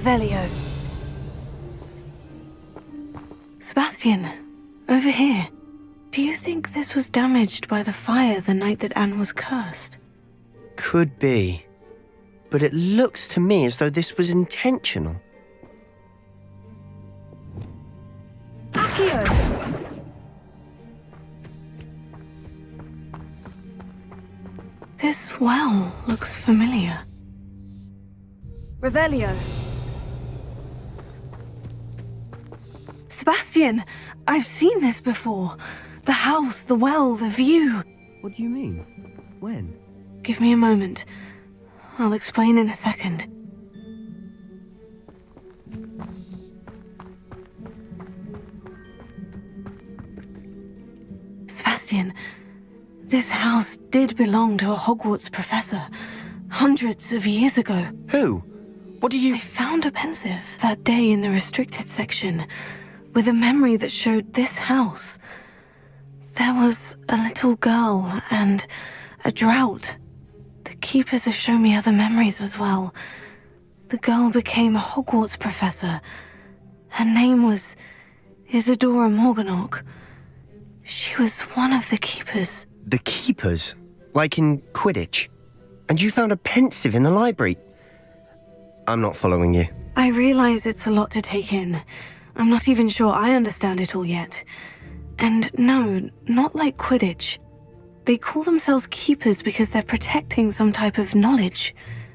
Revelio. Sebastian, over here. Do you think this was damaged by the fire the night that Anne was cursed? Could be. But it looks to me as though this was intentional. Accio! This well looks familiar. Revelio. Sebastian, I've seen this before. The house, the well, the view. What do you mean? When? Give me a moment. I'll explain in a second. Sebastian, this house did belong to a Hogwarts professor, hundreds of years ago. Who? What do you... I found a pensive that day in the restricted section, with a memory that showed this house. There was a little girl and a drought. The keepers have shown me other memories as well. The girl became a Hogwarts professor. Her name was Isadora Morganach. She was one of the keepers. The keepers? Like in Quidditch? And you found a pensive in the library? I'm not following you. I realize it's a lot to take in. I'm not even sure I understand it all yet. And no, not like Quidditch. They call themselves keepers because they're protecting some type of knowledge.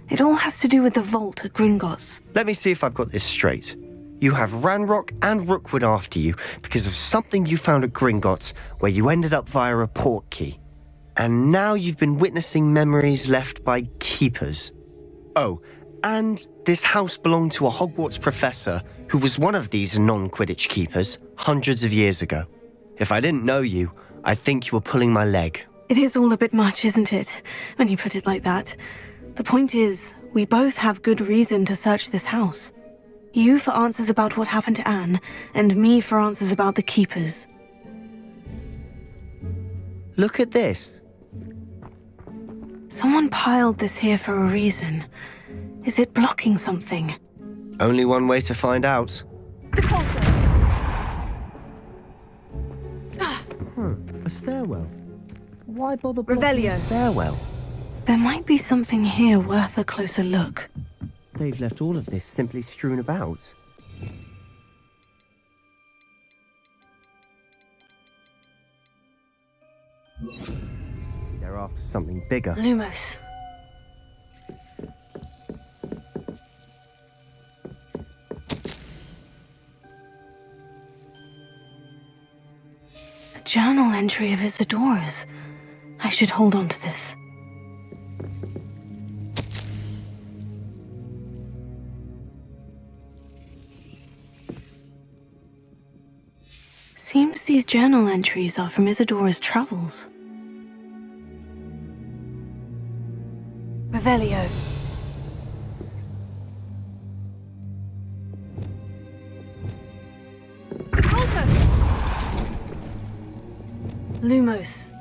It all has to do with the vault at Gringotts. Let me see if I've got this straight. You have Ranrock and Rookwood after you because of something you found at Gringotts where you ended up via a port key. And now you've been witnessing memories left by keepers. Oh, and this house belonged to a Hogwarts professor who was one of these non-Quidditch keepers hundreds of years ago. If I didn't know you, I'd think you were pulling my leg. It is all a bit much, isn't it, when you put it like that? The point is, we both have good reason to search this house. You for answers about what happened to Anne, and me for answers about the keepers. Look at this. Someone piled this here for a reason. Is it blocking something? Only one way to find out. A stairwell. Why bother blocking a stairwell? There might be something here worth a closer look. They've left all of this simply strewn about. They're after something bigger. Lumos. A journal entry of Isadora's. I should hold on to this. Seems these journal entries are from Isadora's travels. Revelio. Lumos.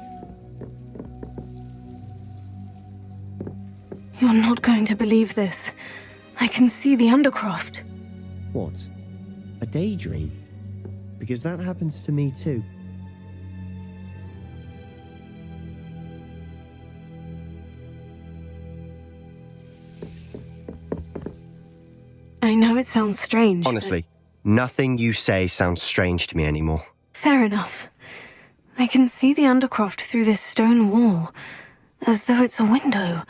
You're not going to believe this. I can see the Undercroft. What? A daydream? Because that happens to me too. I know it sounds strange. Honestly, nothing you say sounds strange to me anymore. Fair enough. I can see the Undercroft through this stone wall, as though it's a window.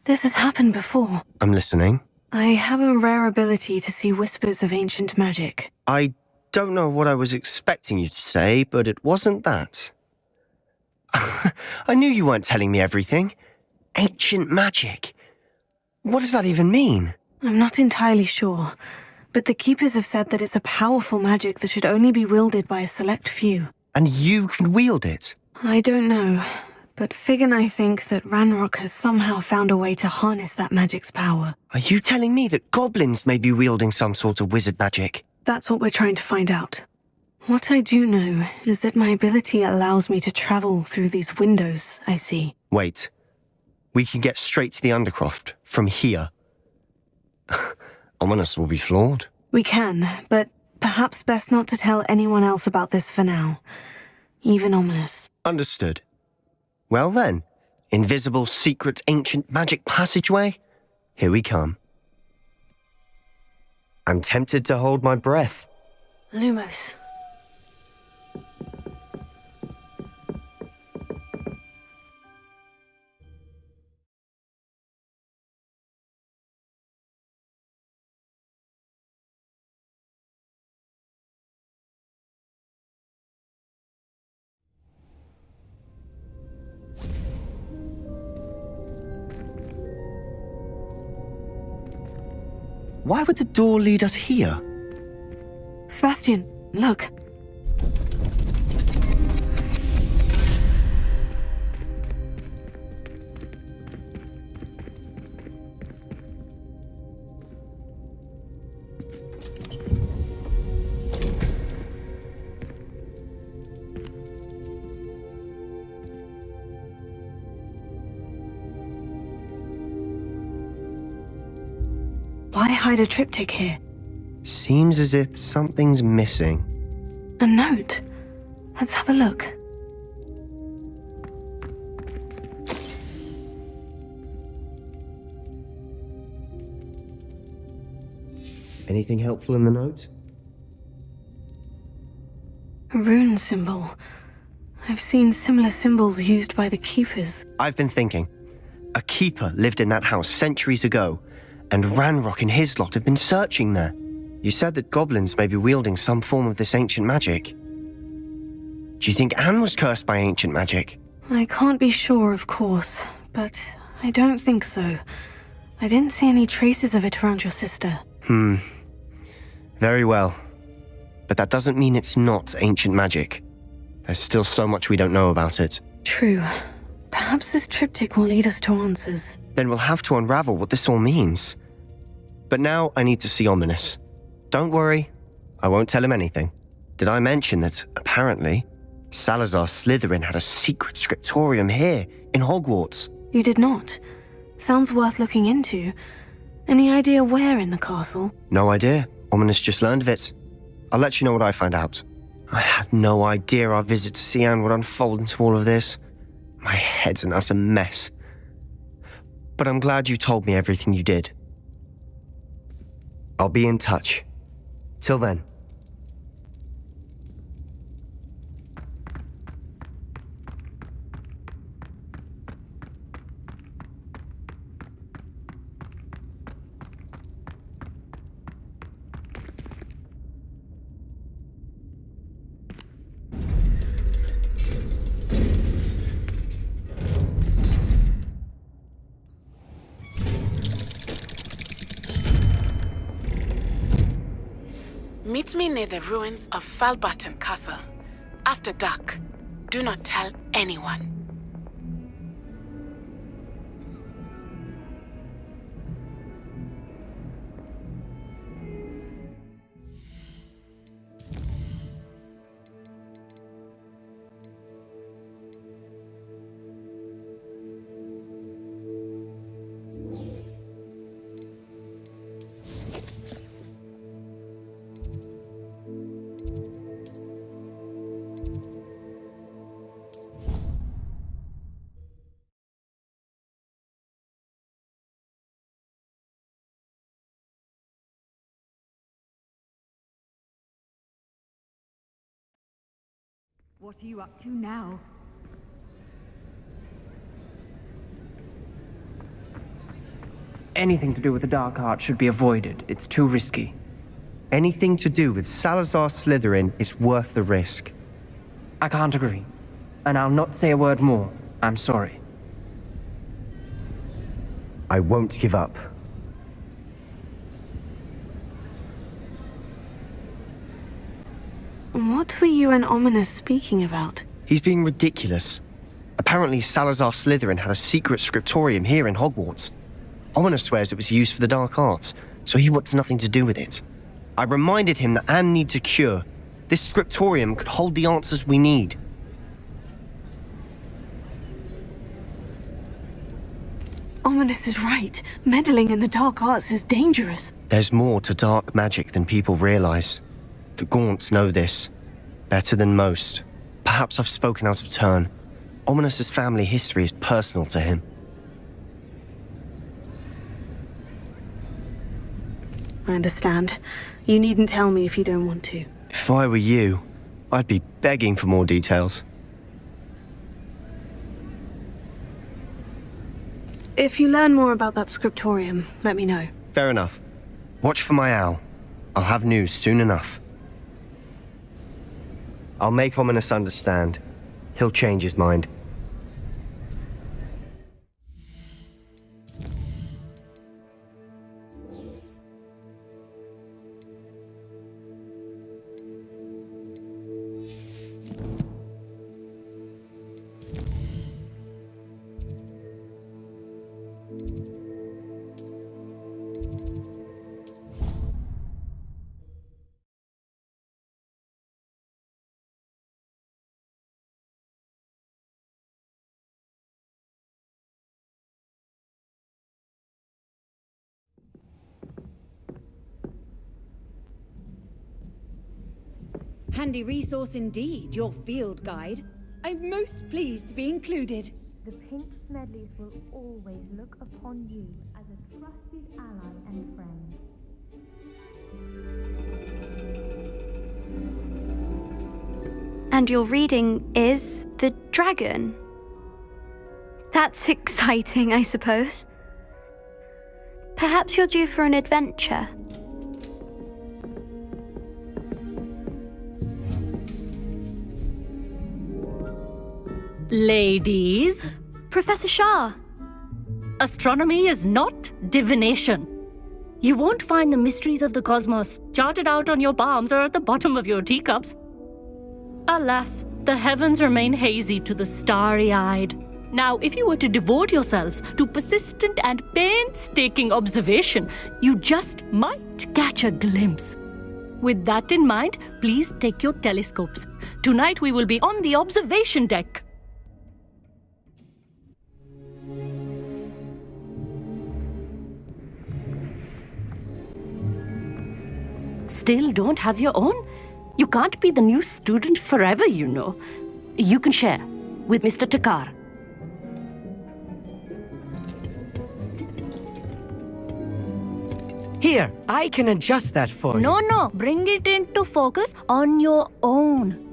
This has happened before. I'm listening. I have a rare ability to see whispers of ancient magic. I don't know what I was expecting you to say, but it wasn't that. I knew you weren't telling me everything. Ancient magic. What does that even mean? I'm not entirely sure, but the Keepers have said that it's a powerful magic that should only be wielded by a select few. And you can wield it? I don't know, but Fig and I think that Ranrock has somehow found a way to harness that magic's power. Are you telling me that goblins may be wielding some sort of wizard magic? That's what we're trying to find out. What I do know is that my ability allows me to travel through these windows I see. Wait. We can get straight to the Undercroft from here. Ominous will be floored. We can, but perhaps best not to tell anyone else about this for now. Even Ominous. Understood. Well then, invisible, secret, ancient magic passageway? Here we come. I'm tempted to hold my breath. Lumos. Why would the door lead us here? Sebastian, look. Why hide a triptych here? Seems as if something's missing. A note. Let's have a look. Anything helpful in the note? A rune symbol. I've seen similar symbols used by the keepers. I've been thinking. A keeper lived in that house centuries ago, and Ranrock and his lot have been searching there. You said that goblins may be wielding some form of this ancient magic. Do you think Anne was cursed by ancient magic? I can't be sure, of course, but I don't think so. I didn't see any traces of it around your sister. Very well. But that doesn't mean it's not ancient magic. There's still so much we don't know about it. True. Perhaps this triptych will lead us to answers. Then we'll have to unravel what this all means. But now I need to see Ominous. Don't worry, I won't tell him anything. Did I mention that, apparently, Salazar Slytherin had a secret scriptorium here, in Hogwarts? You did not. Sounds worth looking into. Any idea where in the castle? No idea. Ominous just learned of it. I'll let you know what I find out. I had no idea our visit to see Anne would unfold into all of this. My head's an utter mess. But I'm glad you told me everything you did. I'll be in touch. Till then. Meet me near the ruins of Falbaton Castle. After dark. Do not tell anyone. What are you up to now? Anything to do with the dark art should be avoided. It's too risky. Anything to do with Salazar Slytherin is worth the risk. I can't agree. And I'll not say a word more. I'm sorry. I won't give up. What were you and Ominous speaking about? He's being ridiculous. Apparently Salazar Slytherin had a secret scriptorium here in Hogwarts. Ominous swears it was used for the dark arts, so he wants nothing to do with it. I reminded him that Anne needs a cure. This scriptorium could hold the answers we need. Ominous Ominous is right. Meddling in the dark arts is dangerous. There's more to dark magic than people realize. The Gaunts know this. Better than most. Perhaps I've spoken out of turn. Ominous's family history is personal to him. I understand. You needn't tell me if you don't want to. If I were you, I'd be begging for more details. If you learn more about that scriptorium, let me know. Fair enough. Watch for my owl. I'll have news soon enough. I'll make Ominous understand. He'll change his mind. Handy resource indeed, your field guide. I'm most pleased to be included. The Pink Smedleys will always look upon you as a trusted ally and friend. And your reading is the dragon. That's exciting, I suppose. Perhaps you're due for an adventure. Ladies, Professor Shah. astronomy is not divination. You won't find the mysteries of the cosmos charted out on your palms or at the bottom of your teacups. Alas, the heavens remain hazy to the starry-eyed. Now, if you were to devote yourselves to persistent and painstaking observation, you just might catch a glimpse. With that in mind, please take your telescopes. Tonight we will be on the observation deck. Still don't have your own? You can't be the new student forever, you know. You can share with Mr. Takar. Here, I can adjust that for you. No, bring it into focus on your own.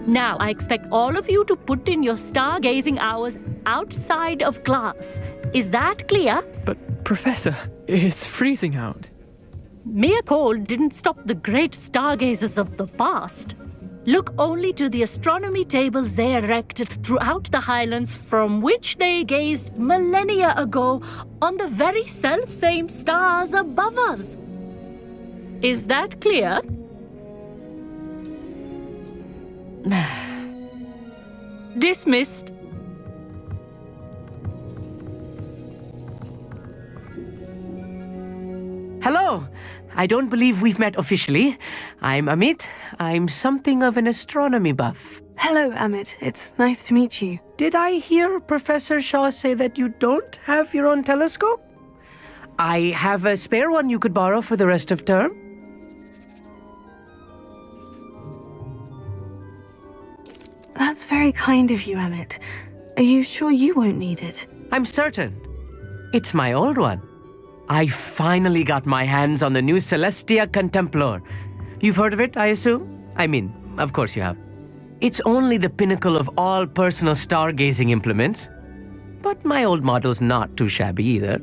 Now, I expect all of you to put in your stargazing hours outside of class. Is that clear? But, Professor, it's freezing out. Mere cold didn't stop the great stargazers of the past. Look only to the astronomy tables they erected throughout the Highlands from which they gazed millennia ago on the very self-same stars above us. Is that clear? Dismissed. Hello. I don't believe we've met officially. I'm Amit. I'm something of an astronomy buff. Hello, Amit. It's nice to meet you. Did I hear Professor Shaw say that you don't have your own telescope? I have a spare one you could borrow for the rest of term. That's very kind of you, Amit. Are you sure you won't need it? I'm certain. It's my old one. I finally got my hands on the new Celestia Contemplar. You've heard of it, I assume? I mean, of course you have. It's only the pinnacle of all personal stargazing implements. But my old model's not too shabby either.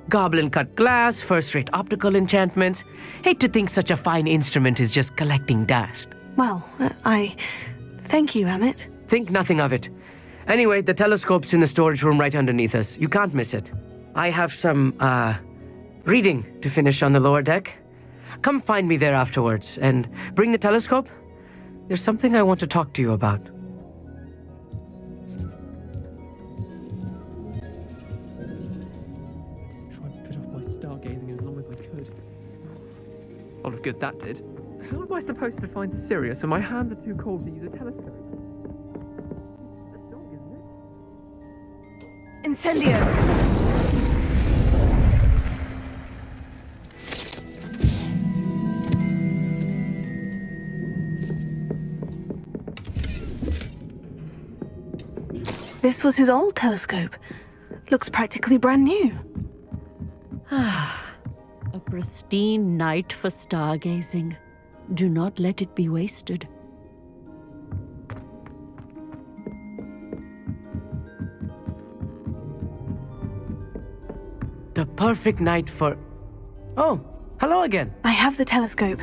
Goblin-cut glass, first-rate optical enchantments. Hate to think such a fine instrument is just collecting dust. Well, Thank you, Amit. Think nothing of it. Anyway, the telescope's in the storage room right underneath us. You can't miss it. I have some, reading to finish on the lower deck. Come find me there afterwards, and bring the telescope. There's something I want to talk to you about. lot of good that did. How am I supposed to find Sirius when my hands are too cold to use a telescope? A dog, isn't it? Incendio! This was his old telescope. Looks practically brand new. A pristine night for stargazing. Do not let it be wasted. The perfect night for... Oh, hello again. I have the telescope.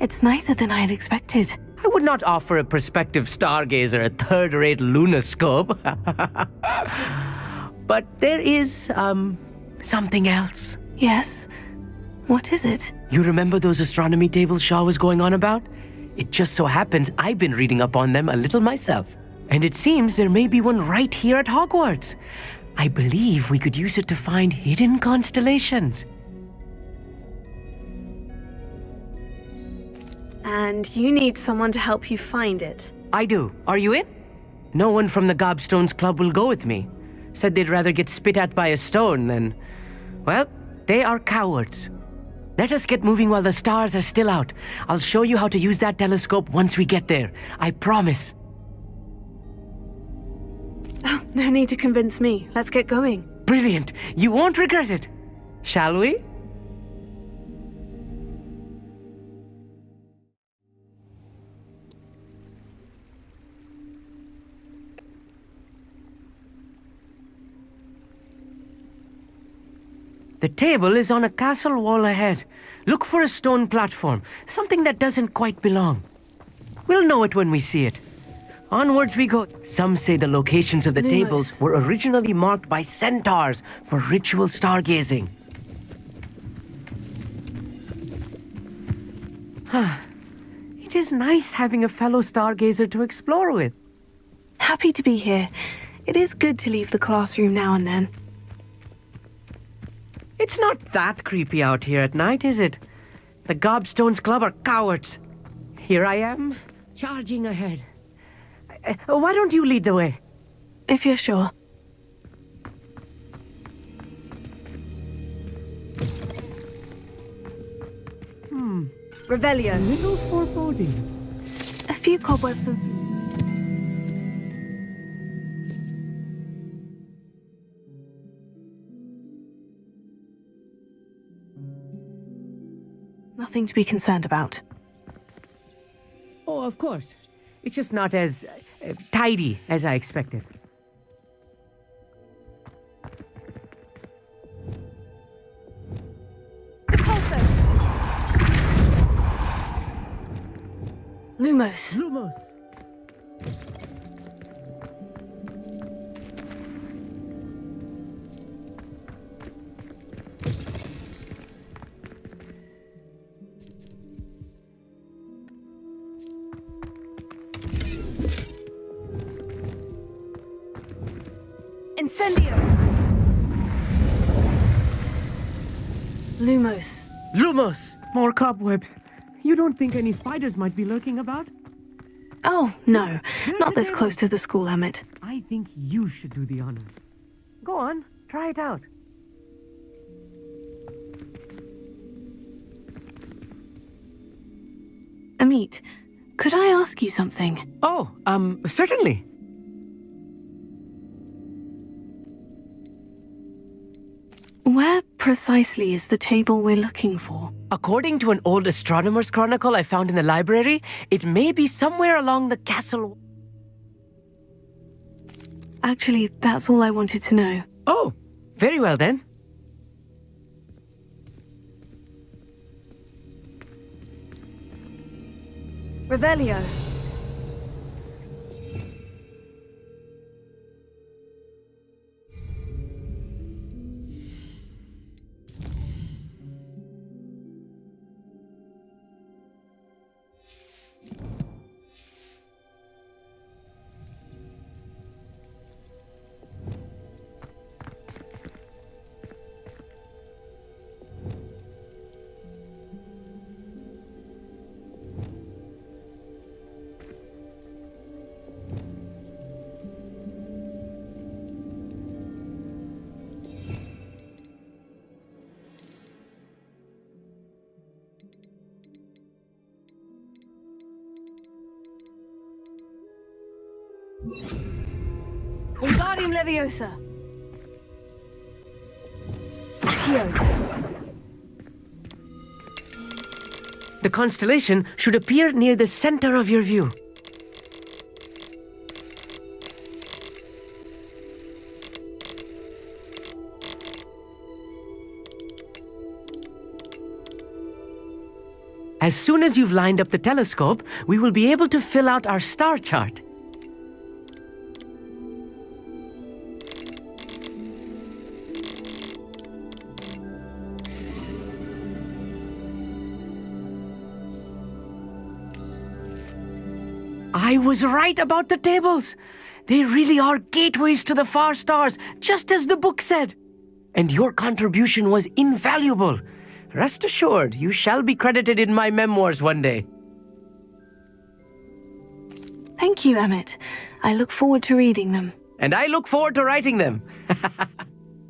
It's nicer than I had expected. I would not offer a prospective stargazer a third-rate lunoscope. But there is, something else. Yes? What is it? You remember those astronomy tables Shaw was going on about? It just so happens I've been reading up on them a little myself. And it seems there may be one right here at Hogwarts. I believe we could use it to find hidden constellations. And you need someone to help you find it. I do. Are you in? No one from the Gobstones Club will go with me. Said they'd rather get spit at by a stone than... Well, they are cowards. Let us get moving while the stars are still out. I'll show you how to use that telescope once we get there. I promise. Oh, no need to convince me. Let's get going. Brilliant. You won't regret it. Shall we? The table is on a castle wall ahead. Look for a stone platform, something that doesn't quite belong. We'll know it when we see it. Onwards we go. Some say the locations of the tables were originally marked by centaurs for ritual stargazing. It is nice having a fellow stargazer to explore with. Happy to be here. It is good to leave the classroom now and then. It's not that creepy out here at night, is it? The Gobstones Club are cowards. Here I am, charging ahead. Why don't you lead the way? If you're sure. Revelio. A little foreboding. A few cobwebs and... Nothing to be concerned about. Oh, of course. It's just not as tidy as I expected. Lumos. Lumos. Incendio. Lumos. Lumos! More cobwebs. You don't think any spiders might be lurking about? Oh, no. Not this close to the school, Emmett. I think you should do the honors. Go on, try it out. Amit, could I ask you something? Oh, certainly. Where precisely is the table we're looking for? According to an old astronomer's chronicle I found in the library, it may be somewhere along the castle. Actually, that's all I wanted to know. Oh, very well then. Revelio. Wingardium Leviosa. Accio. The constellation should appear near the center of your view. As soon as you've lined up the telescope, we will be able to fill out our star chart. I was right about the tables. They really are gateways to the far stars, just as the book said. And your contribution was invaluable. Rest assured, you shall be credited in my memoirs one day. Thank you, Emmett. I look forward to reading them. And I look forward to writing them.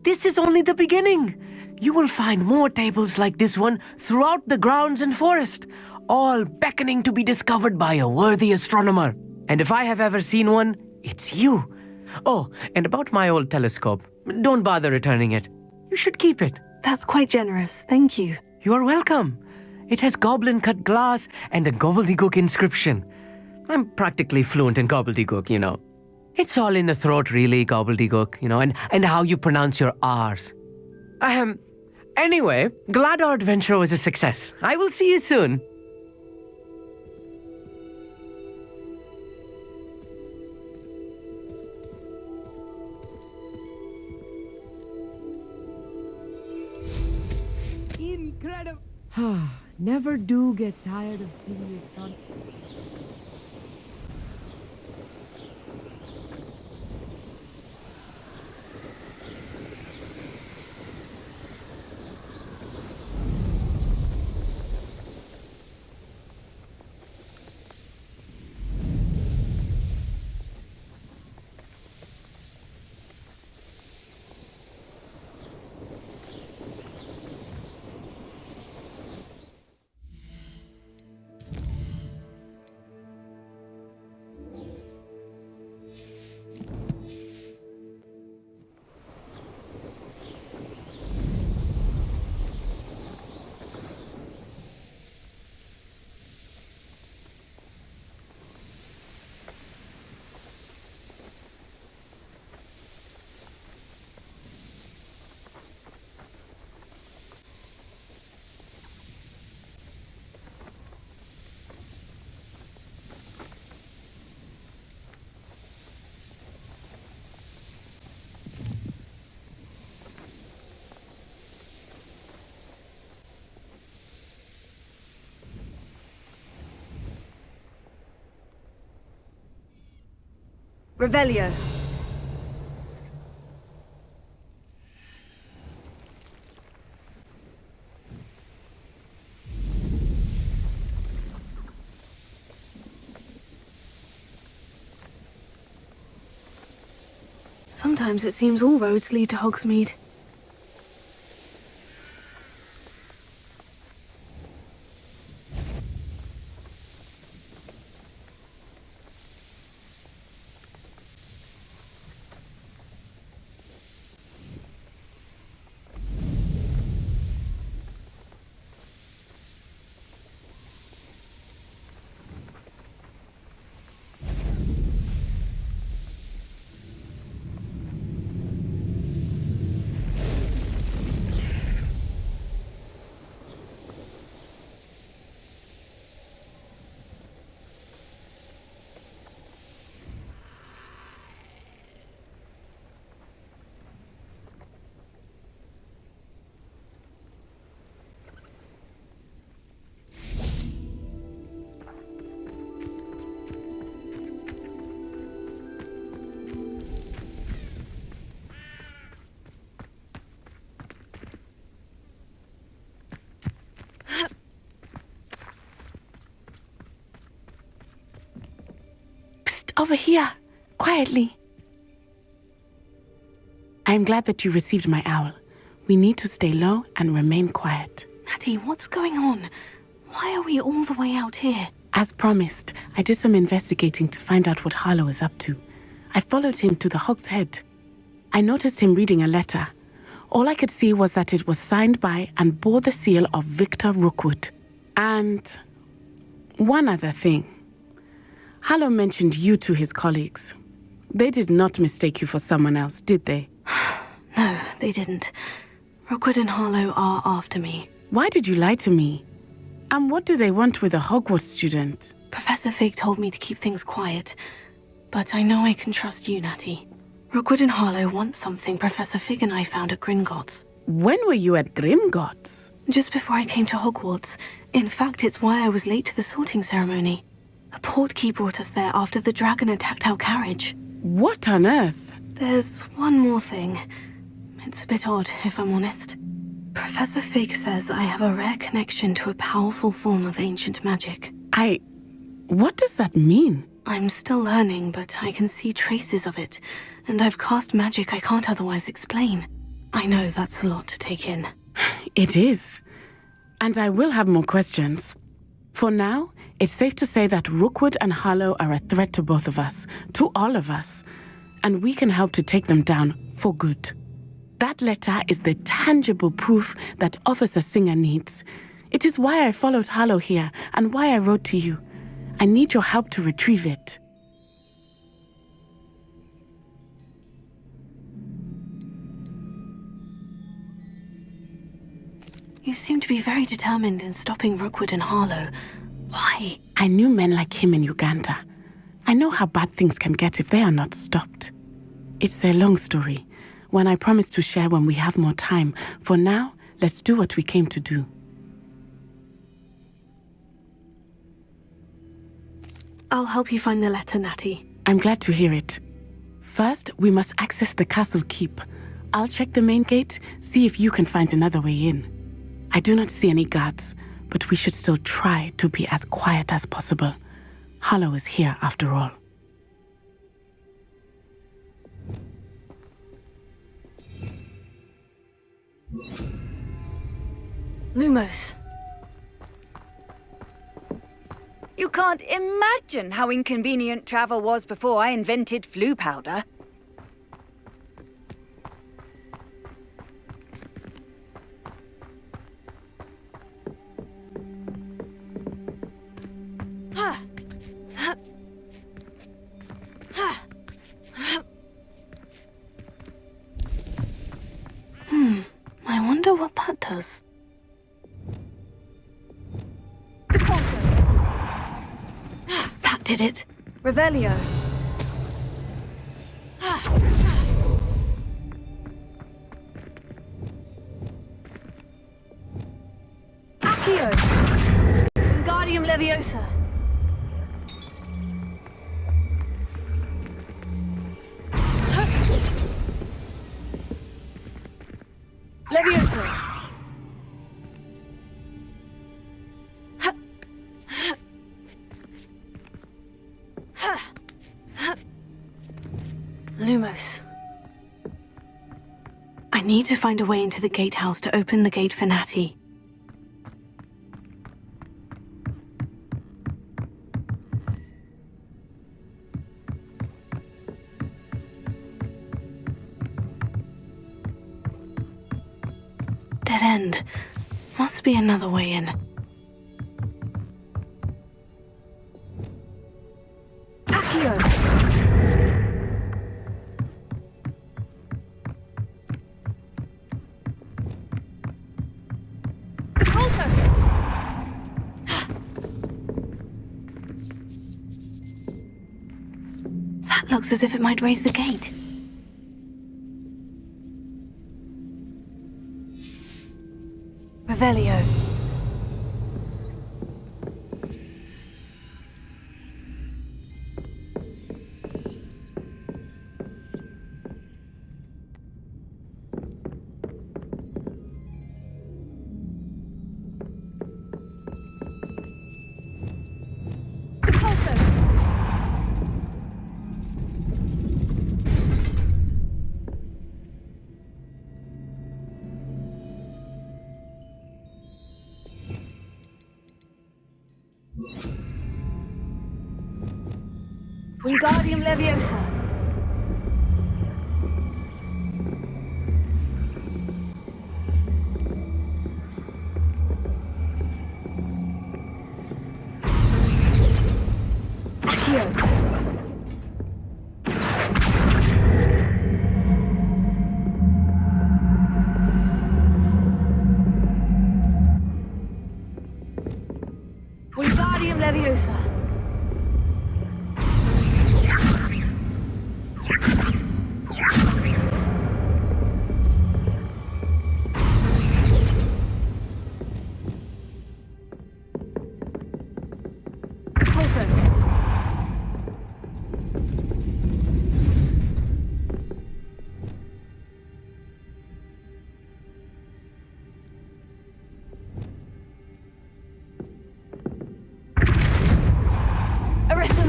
This is only the beginning. You will find more tables like this one throughout the grounds and forest, all beckoning to be discovered by a worthy astronomer. And if I have ever seen one, it's you. Oh, and about my old telescope, don't bother returning it. You should keep it. That's quite generous. Thank you. You're welcome. It has goblin-cut glass and a gobbledygook inscription. I'm practically fluent in gobbledygook, you know. It's all in the throat, really, gobbledygook, you know, and how you pronounce your R's. Anyway, glad our adventure was a success. I will see you soon. Incredible. Never do get tired of seeing this fun. Revelio. Sometimes it seems all roads lead to Hogsmeade. Over here, quietly. I'm glad that you received my owl. We need to stay low and remain quiet. Natty, what's going on? Why are we all the way out here? As promised, I did some investigating to find out what Harlow is up to. I followed him to the Hogshead. I noticed him reading a letter. All I could see was that it was signed by and bore the seal of Victor Rookwood. And one other thing. Hallow mentioned you to his colleagues. They did not mistake you for someone else, did they? No, they didn't. Rookwood and Harlow are after me. Why did you lie to me? And what do they want with a Hogwarts student? Professor Fig told me to keep things quiet, but I know I can trust you, Natty. Rookwood and Harlow want something Professor Fig and I found at Gringotts. When were you at Gringotts? Just before I came to Hogwarts. In fact, it's why I was late to the sorting ceremony. The portkey brought us there after the dragon attacked our carriage. What on earth? There's one more thing. It's a bit odd, if I'm honest. Professor Fig says I have a rare connection to a powerful form of ancient magic. What does that mean? I'm still learning, but I can see traces of it, and I've cast magic I can't otherwise explain. I know that's a lot to take in. It is. And I will have more questions. For now, it's safe to say that Rookwood and Harlow are a threat to both of us, to all of us, and we can help to take them down for good. That letter is the tangible proof that Officer Singer needs. It is why I followed Harlow here and why I wrote to you. I need your help to retrieve it. You seem to be very determined in stopping Rookwood and Harlow. Why? I knew men like him in Uganda. I know how bad things can get if they are not stopped. It's a long story, one I promise to share when we have more time. For now, let's do what we came to do. I'll help you find the letter, Natty. I'm glad to hear it. First, we must access the castle keep. I'll check the main gate, see if you can find another way in. I do not see any guards, but we should still try to be as quiet as possible. Harlow is here after all. Lumos. You can't imagine how inconvenient travel was before I invented flu powder. I wonder what that does. That did it. Revelio. Accio. Wingardium Leviosa. Leviosa. Lumos. I need to find a way into the gatehouse to open the gate for Natty. Dead end. Must be another way in. Accio! That looks as if it might raise the gate. Revelio. Wingardium Leviosa. Wingardium Leviosa. Arrest the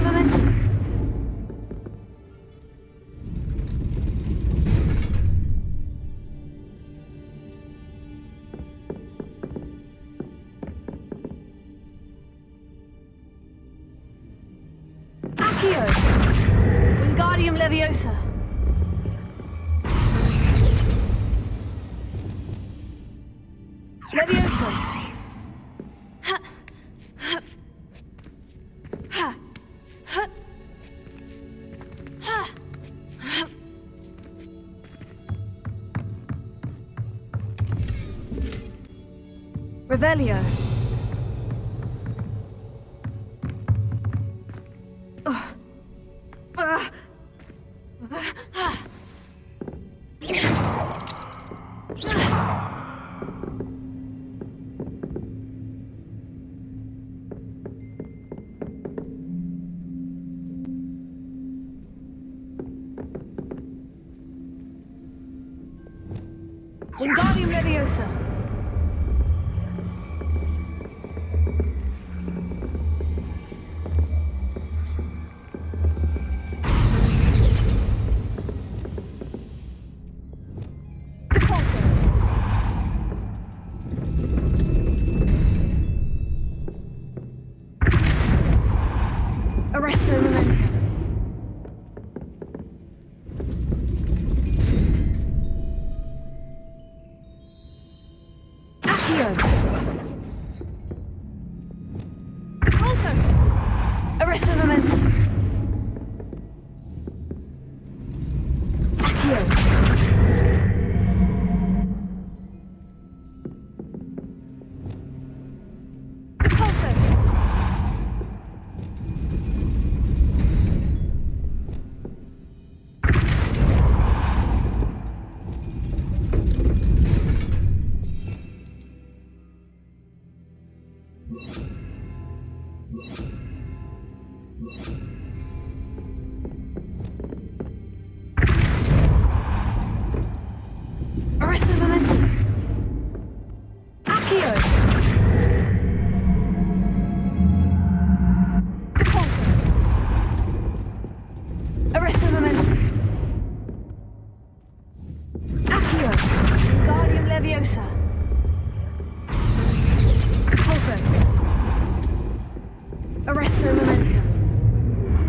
momentum. Wingardium Leviosa. Leviosa. Ha. Ha. Ha. Ha. Ha. Ha. Revelio. Wingardium Leviosa. Arresto momentum. Arresto momentum. Accio. Arresto momentum. Accio. Arresto momentum. Accio. Wingardium Leviosa. Pulso. Arresto momentum.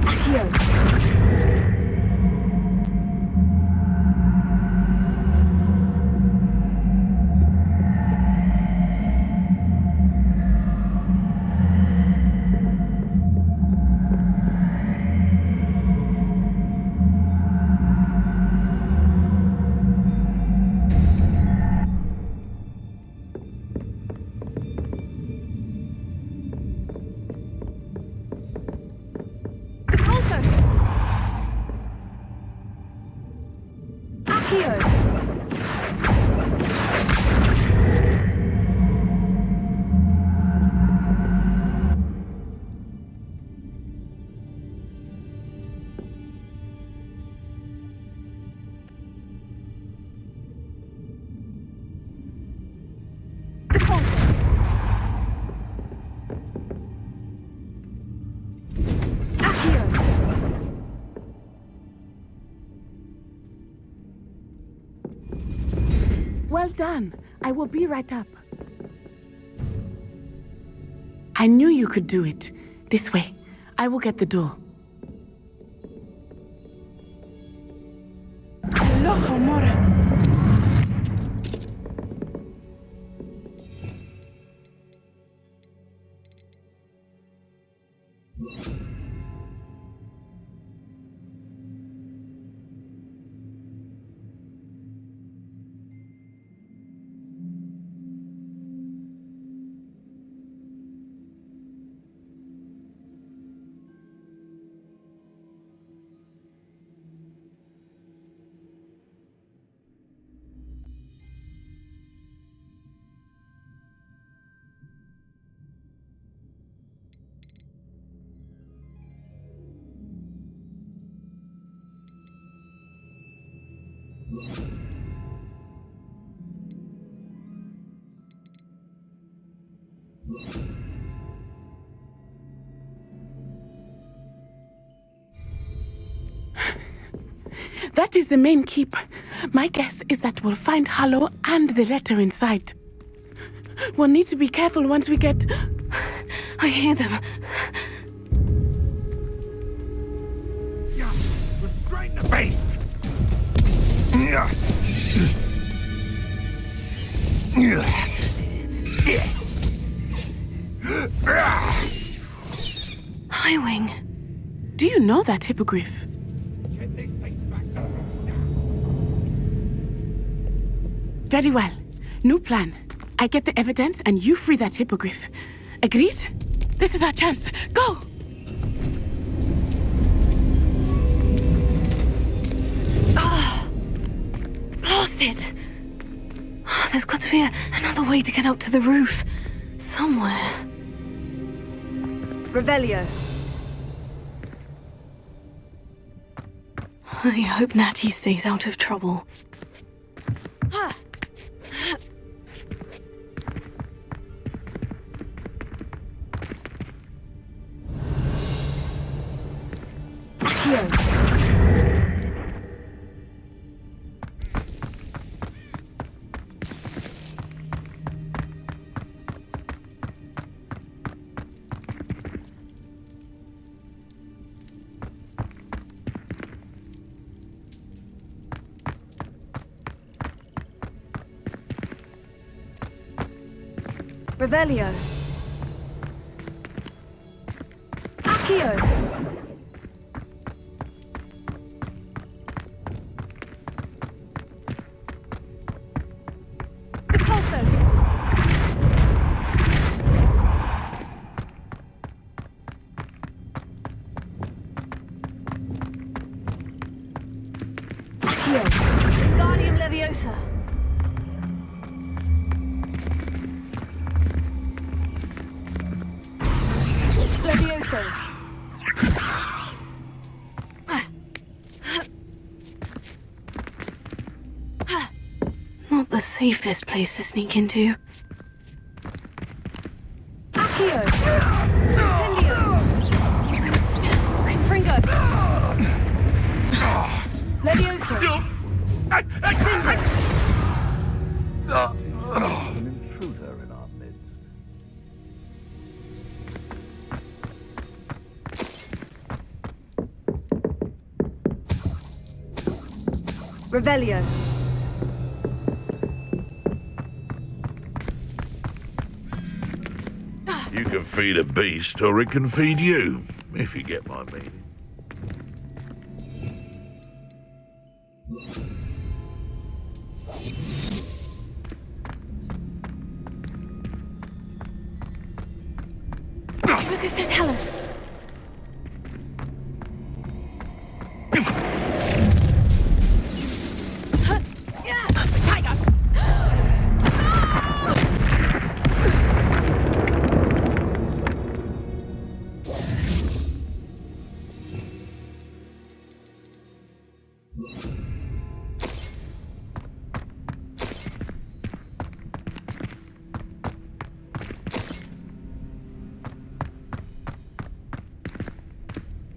Accio. Well done. I will be right up. I knew you could do it. This way. I will get the door. Aloha, Mora. That is the main keep. My guess is that we'll find Hollow and the letter inside. We'll need to be careful once we get... I hear them. Restrain the beast! Highwing. Do you know that hippogriff? Very well. New plan. I get the evidence and you free that hippogriff. Agreed? This is our chance. Go! Ah! Blasted! There's got to be another way to get up to the roof. Somewhere. Revelio. I hope Natty stays out of trouble. Revelio. Accio. Depulso. Accio. Guardium Leviosa. Levioso. Not the safest place to sneak into. Accio! Incendio! Confringo! Levioso! An intruder in our midst. Revelio. You can feed a beast, or it can feed you, if you get my meaning. Lucas, don't tell us. Tiger!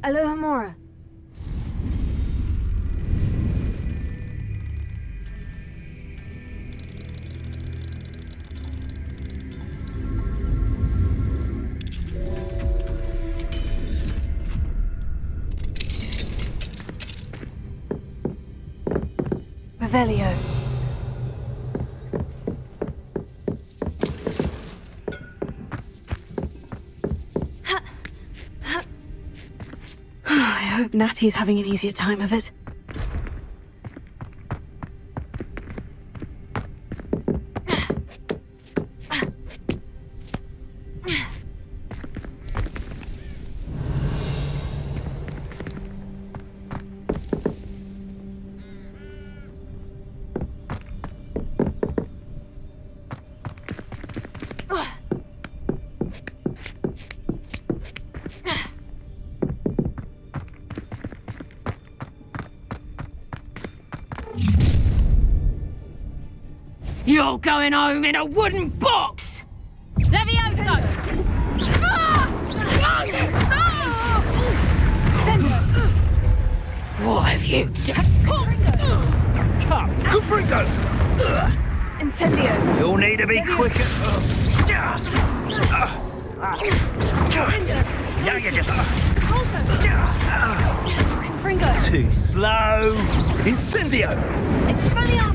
Aloha Mora. Revelio. I hope Natty's having an easier time of it. You're going home in a wooden box! Levioso! What have you done? Confringo! Incendio. You'll need to be quicker. Now you just... Too slow. Incendio! Incendio!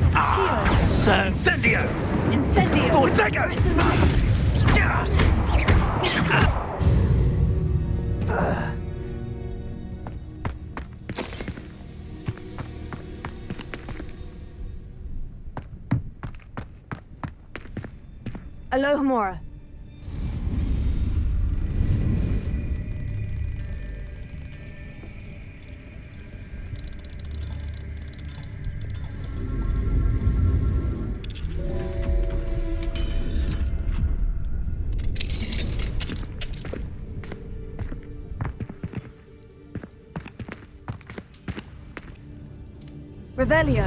Incendio. Vorteco! Alohomora. Revelio.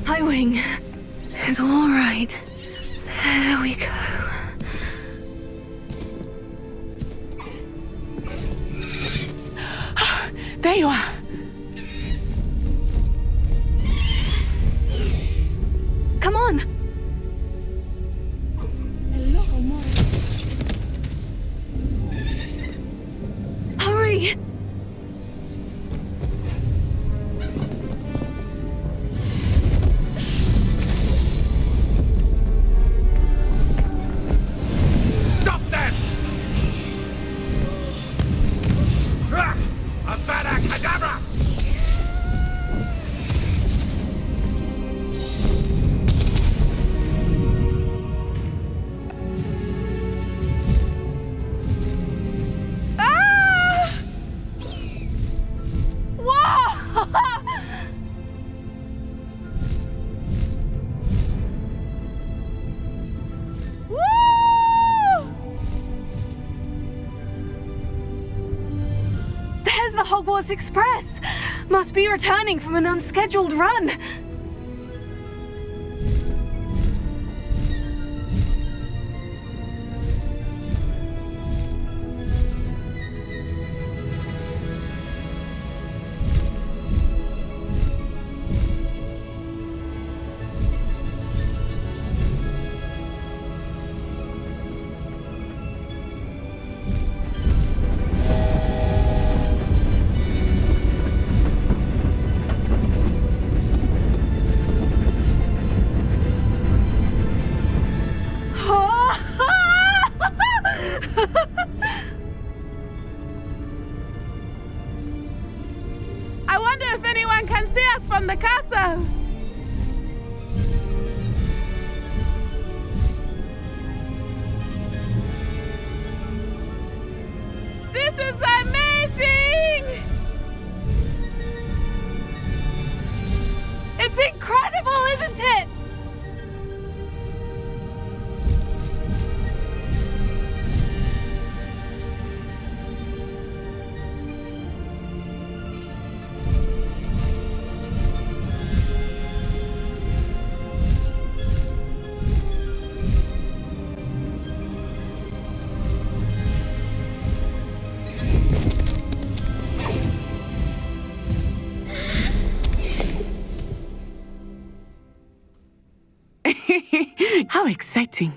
My wing is all right. There we go. There you are. Come on. Hurry. The Hogwarts Express must be returning from an unscheduled run. How exciting.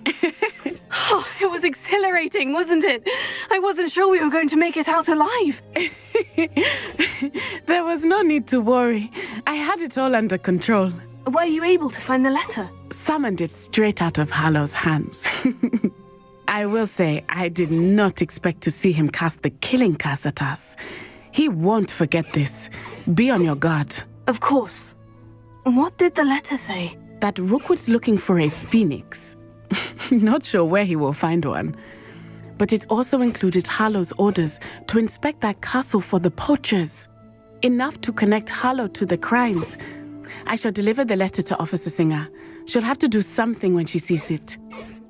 Oh, it was exhilarating, wasn't it? I wasn't sure we were going to make it out alive. There was no need to worry. I had it all under control. Were you able to find the letter? Summoned it straight out of Hallow's hands. I will say, I did not expect to see him cast the killing curse at us. He won't forget this. Be on your guard. Of course. What did the letter say? That Rookwood's looking for a phoenix. Not sure where he will find one. But it also included Hallow's orders to inspect that castle for the poachers. Enough to connect Hallow to the crimes. I shall deliver the letter to Officer Singer. She'll have to do something when she sees it.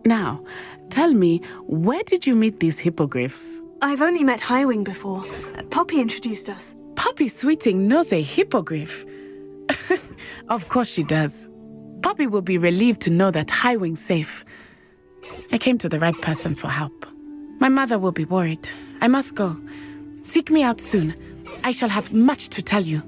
Now, tell me, where did you meet these hippogriffs? I've only met Highwing before. Poppy introduced us. Poppy Sweeting knows a hippogriff. Of course she does. Poppy will be relieved to know that Highwing's safe. I came to the right person for help. My mother will be worried. I must go. Seek me out soon. I shall have much to tell you.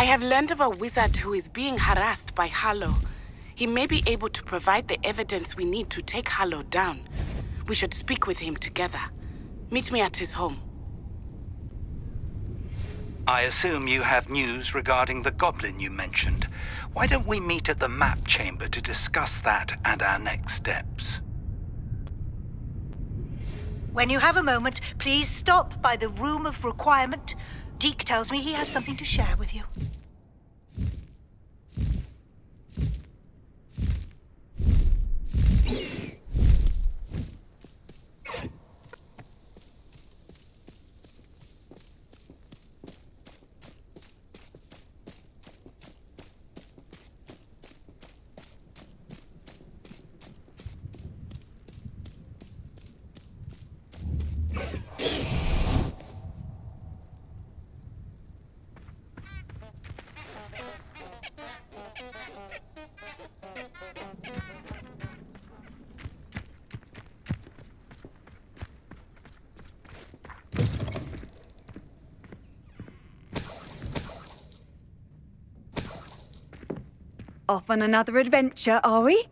I have learned of a wizard who is being harassed by Hallow. He may be able to provide the evidence we need to take Hallow down. We should speak with him together. Meet me at his home. I assume you have news regarding the goblin you mentioned. Why don't we meet at the map chamber to discuss that and our next steps? When you have a moment, please stop by the room of requirement. Deke tells me he has something to share with you. Off on another adventure, are we?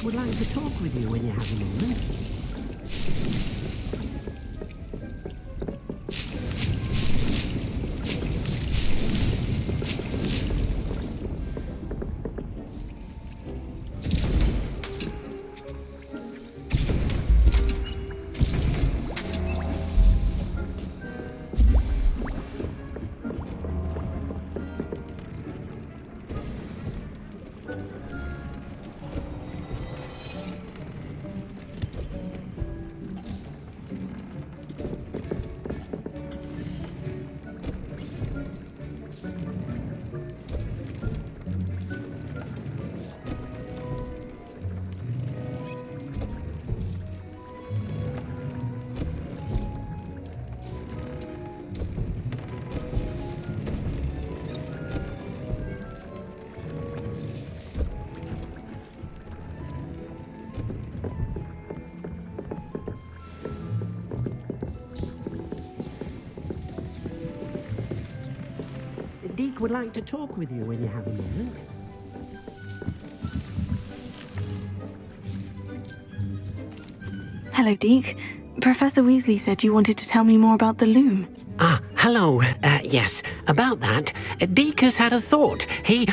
Would like to talk with you when you have a moment. Deke would like to talk with you when you have a moment. Hello, Deke. Professor Weasley said you wanted to tell me more about the loom. Ah, hello. Yes, about that. Deke has had a thought. He...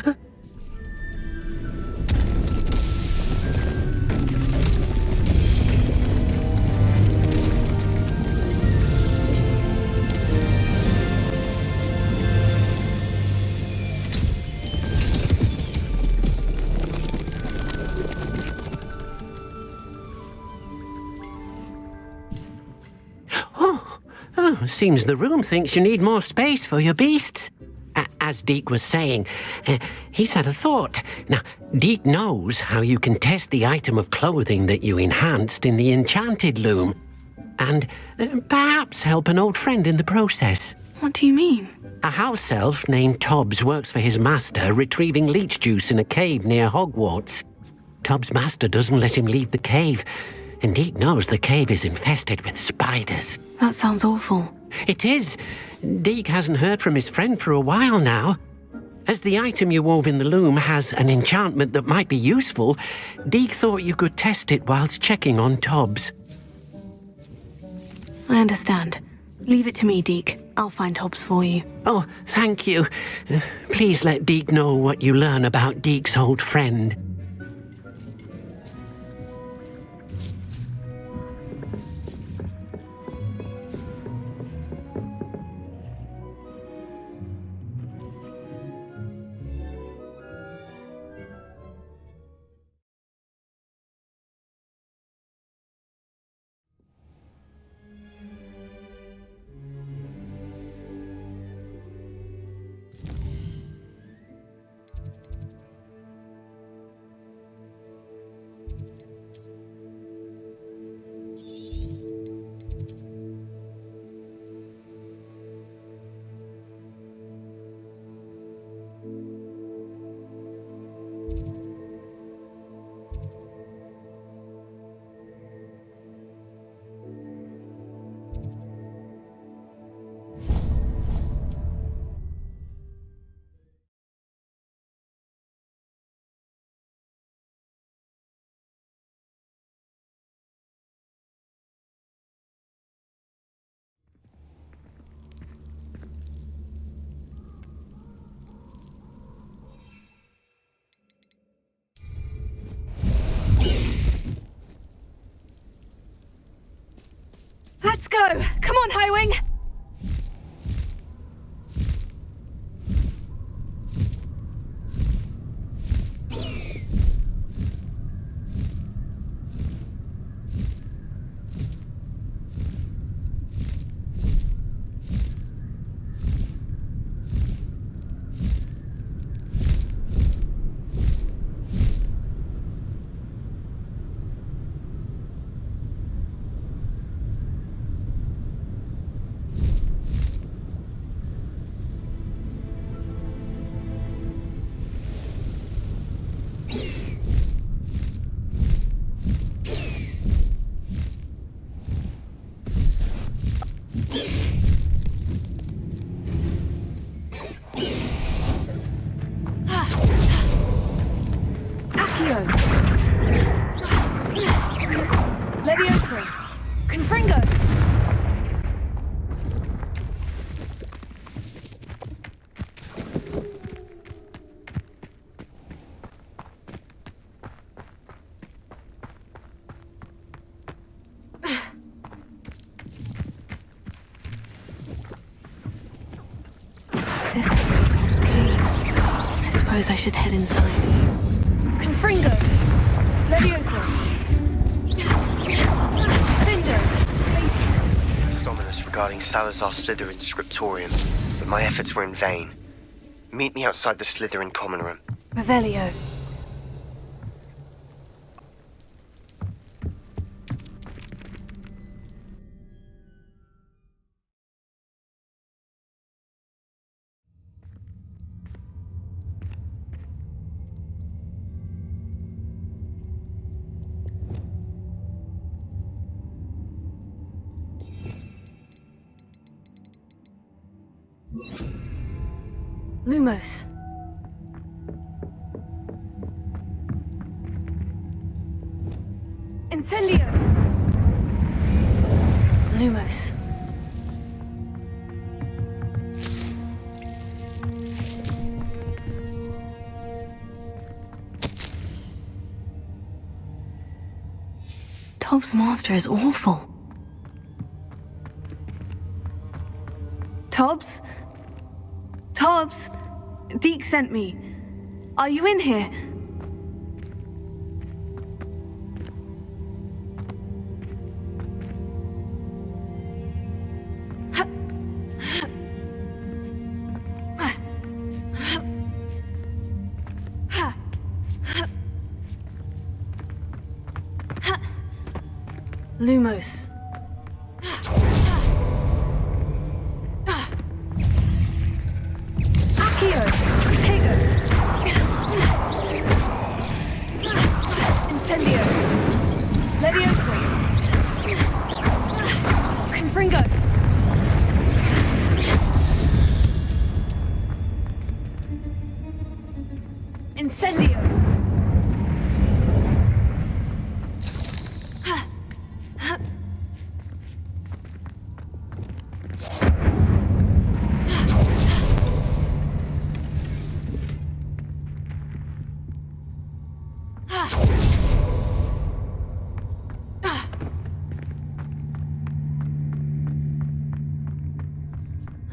Seems the room thinks you need more space for your beasts. As Deke was saying, he's had a thought. Now, Deke knows how you can test the item of clothing that you enhanced in the enchanted loom. And perhaps help an old friend in the process. What do you mean? A house elf named Tobbs works for his master, retrieving leech juice in a cave near Hogwarts. Tobbs' master doesn't let him leave the cave, and Deke knows the cave is infested with spiders. That sounds awful. It is. Deke hasn't heard from his friend for a while now. As the item you wove in the loom has an enchantment that might be useful, Deke thought you could test it whilst checking on Tobbs. I understand. Leave it to me, Deke. I'll find Tobbs for you. Oh, thank you. Please let Deke know what you learn about Deke's old friend. Let's go! Come on, Highwing! Levioso! Confringo! This must be Tom's cave. I suppose I should head inside. Confringo! Levioso! Ominous regarding Salazar Slytherin's scriptorium, but my efforts were in vain. Meet me outside the Slytherin common room. Revelio. Lumos. Incendio! Lumos. Tobbs' master is awful. Tobbs? Tobbs? Deke sent me. Are you in here? Lumos. Accio! Tego! Incendio! Levioso! Confringo! Incendio!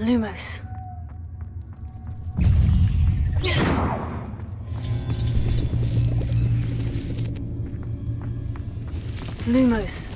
Lumos. Lumos.